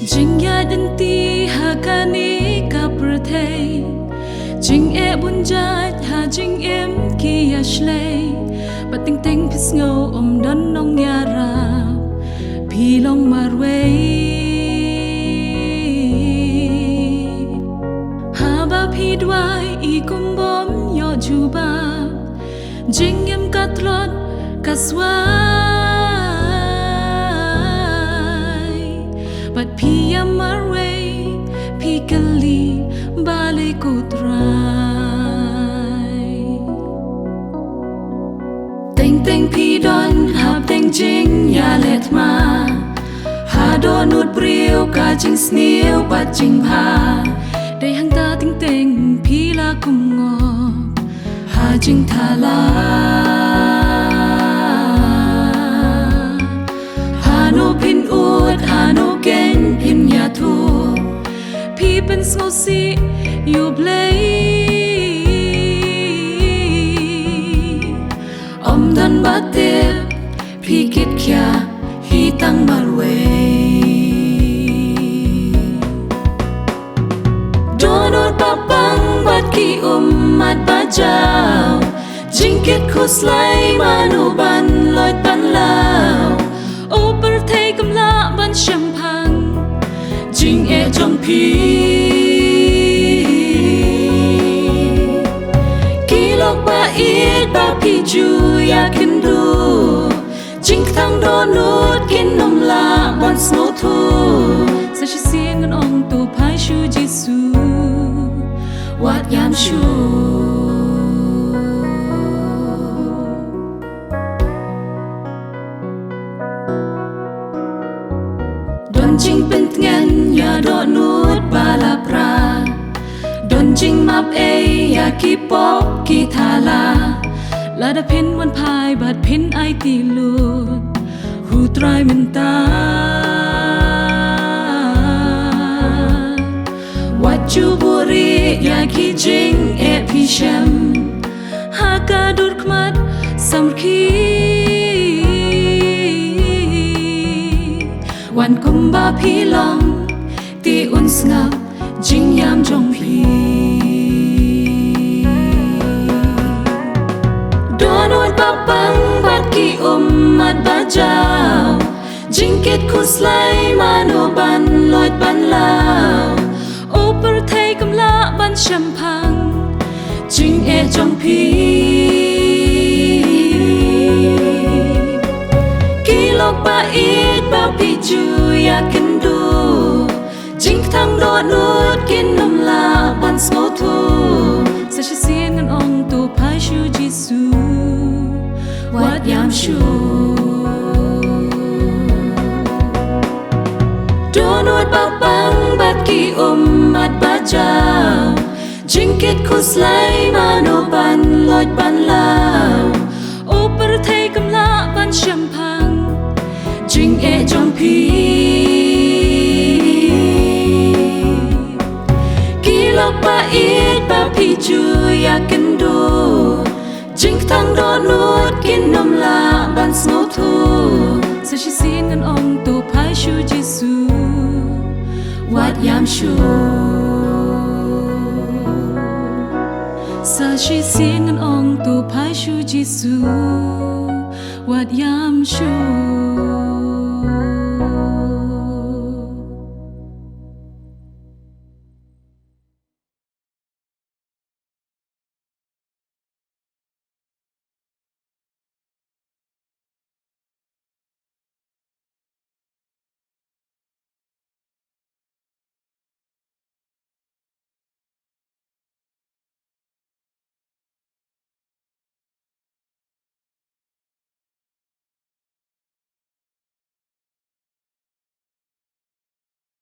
Jing ya dinti hakani kaprate Jing e bunjat ha jing em ki ashley Bating teng pis ngau don nong yara Pi long marway Haba pi dwai I kumbom yo juba Jing em katlot kaswai But pi amarway pi kali bali kutray Teng teng pi don hab teng jing ya let ma Ha don ut briu ka jing snew bat jing pa Day hang ta teng teng pi la kum ngop Ha jing thala Hanu pin ut hanu gen pin ya thu Pi pen sngau si yu blay Dan batip pi kit kya hitang marway Donut papang bat ki mat bajaw Jingkit khuslay manuban loit ban lao O perthei kamla ban shampang Jing e jong pi Kilok ba it ba pi ju ya kin du Jing thang do nut kin nom la ban snow thu Sa shi sien ngan ong tu pai shu jisu Wat yam shu Don jing pen ngan ya do nut bala pra Don jing map e ya ki pop ki thala La da pin wan pai but pin ai ti lut Hu try min ta Wat ju buri ya ki jing e pi shem Ha ka dur kmat sam ki Wan kumba pi long ti un ngap jing yam jong pi Donut papang bat ki mat bajaw Jingkit khuslay manuban loit ban lao O perthei kamla ban shampang Jing e jong pi Kilok ba it ba pi ju ya kin du Jing thang do nut kin nom la ban sngau thu Sa shi sien ngan ong tu pai shu jisu Wat yam shu Donut papang bat ki mat bajaw Jingkit khuslay manuban loit ban lao O perthei kamla ban shampang Jing e jong pi Kilok ba it ba pi ju ya kin du Jing thang do nut kin nom la ban snow thu Sa shi sien ngan ong tu pai shu jisu Wat yam shu Sa shi sien ngan ong tu pai shu jisu Wat yam shu